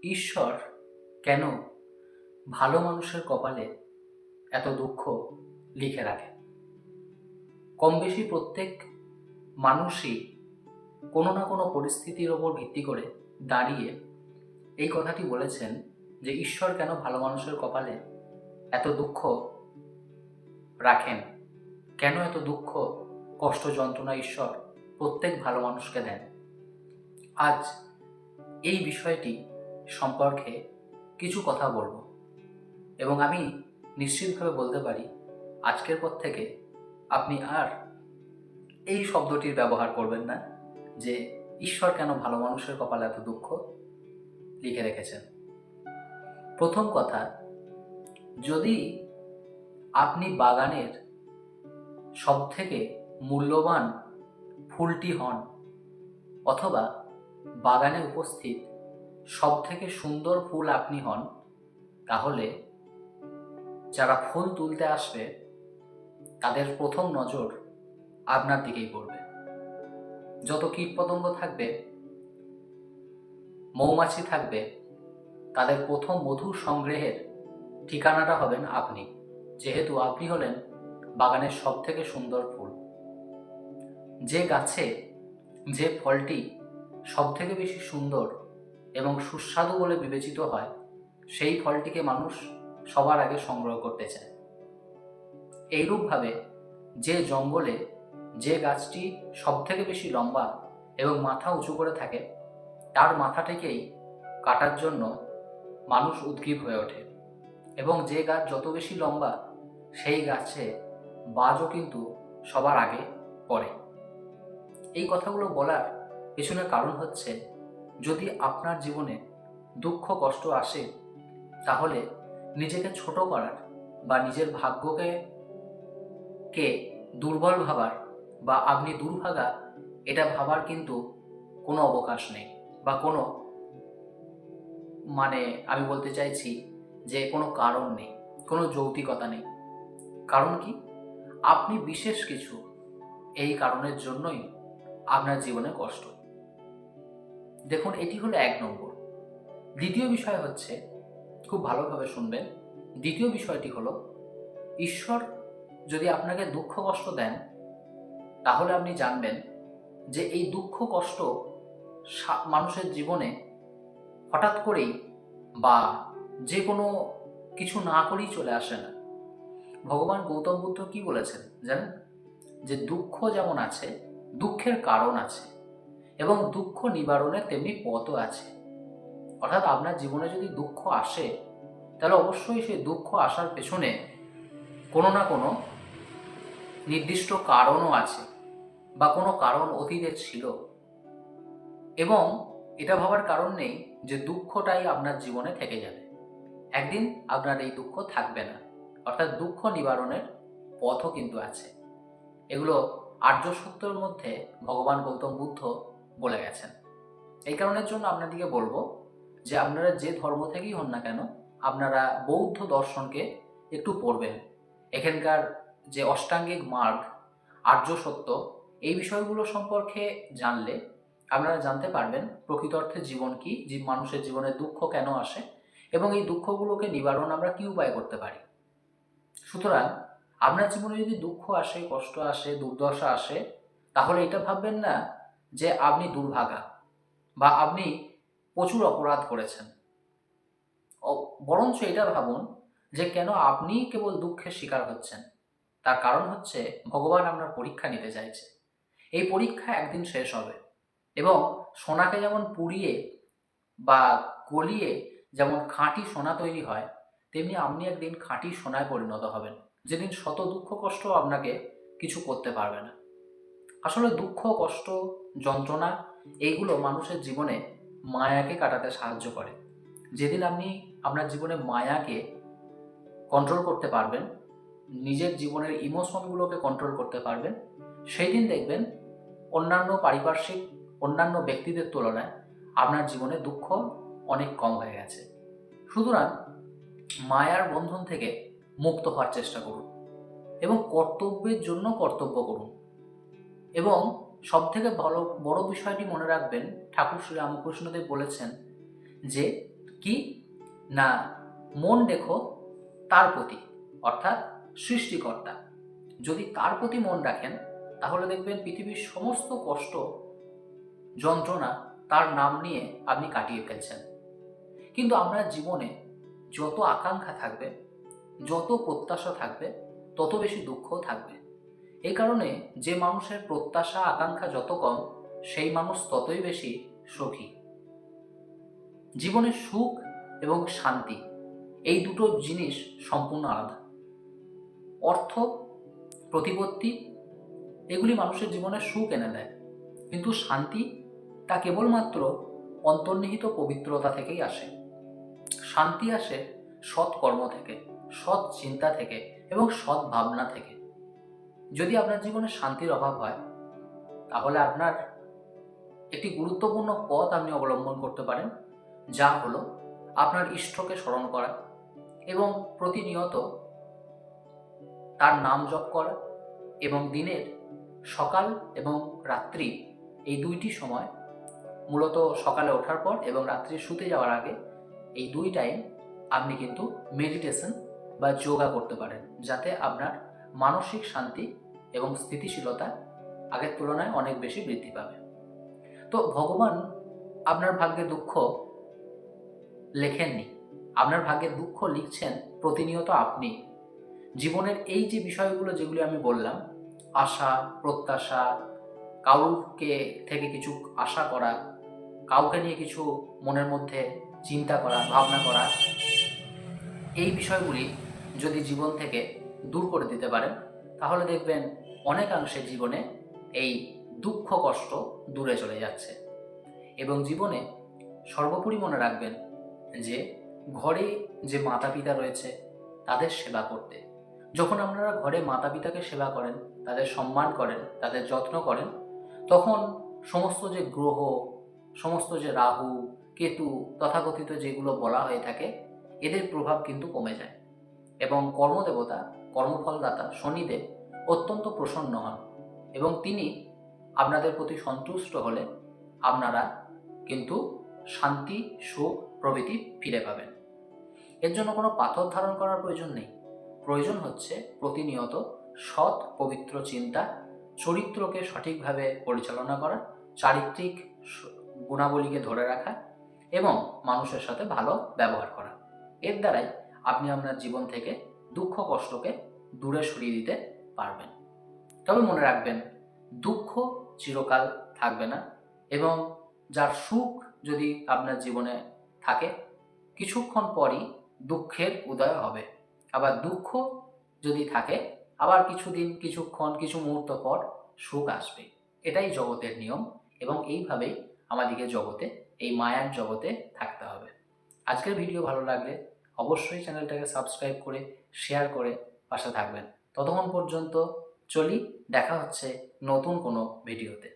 ঈশ্বর কেন ভালো মানুষের কপালে এত দুঃখ লিখে রাখে? কম বেশি প্রত্যেক মানুষই কোনো না কোনো পরিস্থিতির ওপর ভিত্তি করে দাঁড়িয়ে এই কথাটি বলেছেন যে ঈশ্বর কেন ভালো মানুষের কপালে এত দুঃখ রাখেন, কেন এত দুঃখ, কষ্ট, যন্ত্রণা ঈশ্বর প্রত্যেক ভালো মানুষকে দেন। আজ এই বিষয়টি সম্পর্কে কিছু কথা বলবো এবং আমি নিশ্চিতভাবে বলতে পারি আজকের পর থেকে আপনি আর এই শব্দটির ব্যবহার করবেন না যে ঈশ্বর কেন ভালো মানুষের কপালে এত দুঃখ লিখে রেখেছেন। প্রথম কথা, যদি আপনি বাগানের সবথেকে মূল্যবান ফুলটি হন অথবা বাগানে উপস্থিত সবথেকে সুন্দর ফুল আপনি হন, তাহলে যারা ফুল তুলতে আসবে তাদের প্রথম নজর আপনার দিকেই পড়বে। যত কীটপতঙ্গ থাকবে, মৌমাছি থাকবে, তাদের প্রথম মধু সংগ্রহের ঠিকানাটা হবেন আপনি, যেহেতু আপনি হলেন বাগানের সবথেকে সুন্দর ফুল। যে গাছে যে ফলটি সবথেকে বেশি সুন্দর এবং সুস্বাদু বলে বিবেচিত হয়, সেই ফলটিকে মানুষ সবার আগে সংগ্রহ করতে চায়। এইরূপভাবে যে জঙ্গলে যে গাছটি সবথেকে বেশি লম্বা এবং মাথা উঁচু করে থাকে, তার মাথাটিকেই কাটার জন্য মানুষ উদগ্রীব হয়ে ওঠে, এবং যে গাছ যত বেশি লম্বা সেই গাছে বাজও কিন্তু সবার আগে পড়ে। এই কথাগুলো বলার পেছনে কারণ হচ্ছে, যদি আপনার জীবনে দুঃখ কষ্ট আসে, তাহলে নিজেকে ছোট করার বা নিজের ভাগ্যকে দুর্বল ভাবার বা আপনি দুর্ভাগা এটা ভাবার কিন্তু কোনো অবকাশ নেই, বা কোনো আমি বলতে চাইছি যে কোনো কারণ নেই, কোনো যৌক্তিকতা নেই। কারণ কি? আপনি বিশেষ কিছু, এই কারণের জন্যই আপনার জীবনে কষ্ট। দেখুন, এটি হলো 1 নম্বর। দ্বিতীয় বিষয় হচ্ছে, খুব ভালোভাবে শুনবেন, দ্বিতীয় বিষয়টি হলো, ঈশ্বর যদি আপনাকে দুঃখ কষ্ট দেন, তাহলে আপনি জানবেন যে এই দুঃখ কষ্ট মানুষের জীবনে হঠাৎ করেই বা যে কোনো কিছু না করেই চলে আসে না। ভগবান গৌতম বুদ্ধ কি বলেছেন জানেন? যে দুঃখ যেমন আছে, দুঃখের কারণ আছে, এবং দুঃখ নিবারণের তেমনি পথও আছে। অর্থাৎ আপনার জীবনে যদি দুঃখ আসে, তাহলে অবশ্যই সেই দুঃখ আসার পেছনে কোনো না কোনো নির্দিষ্ট কারণও আছে, বা কোনো কারণ অতীতে ছিল। এবং এটা ভাবার কারণ নেই যে দুঃখটাই আপনার জীবনে থেকে যাবে। একদিন আপনার এই দুঃখ থাকবে না। অর্থাৎ দুঃখ নিবারণের পথও কিন্তু আছে। এগুলো আর্য সত্যের মধ্যে ভগবান গৌতম বুদ্ধ বলে গেছেন। এই কারণের জন্য আপনাদেরকে বলবো যে আপনারা যে ধর্ম থেকেই হন না কেন, আপনারা বৌদ্ধ দর্শনকে একটু পড়বেন। এখানকার যে অষ্টাঙ্গিক মার্গ, আর্য সত্য, এই বিষয়গুলো সম্পর্কে জানলে আপনারা জানতে পারবেন প্রকৃত অর্থে জীবন কি, মানুষের জীবনে দুঃখ কেন আসে, এবং এই দুঃখগুলোকে নিবারণ আমরা কি উপায় করতে পারি। সুতরাং আপনার জীবনে যদি দুঃখ আসে, কষ্ট আসে, দুর্দশা আসে, তাহলে এটা ভাববেন না যে আপনি দুর্ভাগা বা আপনি প্রচুর অপরাধ করেছেন। বরঞ্চ এটা ভাবুন যে কেন আপনি কেবল দুঃখের শিকার হচ্ছেন। তার কারণ হচ্ছে ভগবান আপনার পরীক্ষা নিতে চাইছে। এই পরীক্ষা একদিন শেষ হবে, এবং সোনাকে যেমন পুড়িয়ে বা গলিয়ে যেমন খাঁটি সোনা তৈরি হয়, তেমনি আপনি একদিন খাঁটি সোনায় পরিণত হবেন, যেদিন শত দুঃখ কষ্ট আপনাকে কিছু করতে পারবে না। আসলে দুঃখ কষ্ট যন্ত্রণা এইগুলো মানুষের জীবনে মায়াকে কাটাতে সাহায্য করে। যেদিন আপনি আপনার জীবনে মায়াকে কন্ট্রোল করতে পারবেন, নিজের জীবনের ইমোশনগুলোকে কন্ট্রোল করতে পারবেন, সেই দিন দেখবেন অন্যান্য ব্যক্তিদের তুলনায় আপনার জীবনে দুঃখ অনেক কম হয়ে গেছে। সুতরাং মায়ার বন্ধন থেকে মুক্ত হওয়ার চেষ্টা করুন, এবং কর্তব্যের জন্য কর্তব্য করুন। এবং সবথেকে বড় বিষয়টি মনে রাখবেন, ঠাকুর শ্রী রামকৃষ্ণদেব বলেছেন যে কি না, মন দেখো তার প্রতি, অর্থাৎ সৃষ্টিকর্তা। যদি তার প্রতি মন রাখেন তাহলে দেখবেন পৃথিবীর সমস্ত কষ্ট যন্ত্রণা তার নাম নিয়ে আপনি কাটিয়ে ফেলছেন। কিন্তু আমরা জীবনে যত আকাঙ্ক্ষা থাকবে, যত প্রত্যাশা থাকবে, তত বেশি দুঃখও থাকবে। এই কারণে যে মানুষের প্রত্যাশা আকাঙ্ক্ষা যত কম, সেই মানুষ ততই বেশি সুখী। জীবনের সুখ এবং শান্তি এই দুটো জিনিস সম্পূর্ণ আলাদা। অর্থ, প্রতিপত্তি এগুলি মানুষের জীবনে সুখ এনে দেয়, কিন্তু শান্তি তা কেবলমাত্র অন্তর্নিহিত পবিত্রতা থেকেই আসে। শান্তি আসে সৎ কর্ম থেকে, সৎ চিন্তা থেকে এবং সৎ ভাবনা থেকে। যদি আপনার জীবনে শান্তির অভাব হয় তাহলে আপনার একটি গুরুত্বপূর্ণ পথ আপনি অবলম্বন করতে পারেন, যা হলো আপনার ইষ্টকে স্মরণ করা এবং প্রতিনিয়ত তার নাম জপ করা, এবং দিনের সকাল এবং রাত্রি এই দুইটি সময়, মূলত সকালে ওঠার পর এবং রাত্রি শুতে যাওয়ার আগে এই দুই টাইম আপনি কিন্তু মেডিটেশন বা যোগা করতে পারেন, যাতে আপনার মানসিক শান্তি এবং স্থিতিশীলতা আগের তুলনায় অনেক বেশি বৃদ্ধি পাবে। তো ভগবান আপনার ভাগ্যে দুঃখ লেখেননি, আপনার ভাগ্যে দুঃখ লিখছেন প্রতিনিয়ত আপনি। জীবনের এই যে বিষয়গুলো যেগুলি আমি বললাম, আশা, প্রত্যাশা, কাউকে থেকে কিছু আশা করা, কাউকে নিয়ে কিছু মনের মধ্যে চিন্তা করা, ভাবনা করা, এই বিষয়গুলি যদি জীবন থেকে দূর করে দিতে পারেন তাহলে দেখবেন অনেকাংশে জীবনে এই দুঃখ কষ্ট দূরে চলে যাচ্ছে। এবং জীবনে সর্বোপরি মনে রাখবেন যে ঘরে যে মাতা পিতা রয়েছে তাদের সেবা করতে। যখন আপনারা ঘরে মাতা পিতাকে সেবা করেন, তাদের সম্মান করেন, তাদের যত্ন করেন, তখন সমস্ত যে গ্রহ, সমস্ত যে রাহু, কেতু তথাকথিত যেগুলো বলা হয়ে থাকে, এদের প্রভাব কিন্তু কমে যায় এবং কর্মদেবতা, কর্মফলদাতা শনিদেব অত্যন্ত প্রসন্ন হন এবং তিনি আপনাদের প্রতি সন্তুষ্ট হলে আপনারা কিন্তু শান্তি, সুখ প্রভৃতি ফিরে পাবেন। এর জন্য কোনো পাথর ধারণ করার প্রয়োজন নেই। প্রয়োজন হচ্ছে প্রতিনিয়ত সৎ পবিত্র চিন্তা, চরিত্রকে সঠিকভাবে পরিচালনা করা, চারিত্রিক গুণাবলীকে ধরে রাখা এবং মানুষের সাথে ভালো ব্যবহার করা। এর দ্বারাই আপনি আপনার জীবন থেকে দুঃখ কষ্টকে দূরে সরিয়ে দিতে পারবেন। তবে মনে রাখবেন, দুঃখ চিরকাল থাকবে না এবং যার সুখ যদি আপনার জীবনে থাকে, কিছুক্ষণ পরই দুঃখের উদয় হবে। আবার দুঃখ যদি থাকে, আবার কিছুদিন, কিছুক্ষণ, কিছু মুহূর্ত পর সুখ আসবে। এটাই জগতের নিয়ম এবং এইভাবেই আমাদেরকে জগতে, এই মায়ার জগতে থাকতে হবে। আজকের ভিডিও ভালো লাগলে অবশ্যই চ্যানেলটাকে সাবস্ক্রাইব করে শেয়ার করে পাশে থাকবেন। ততক্ষণ পর্যন্ত চলি, দেখা হচ্ছে নতুন কোনো ভিডিওতে।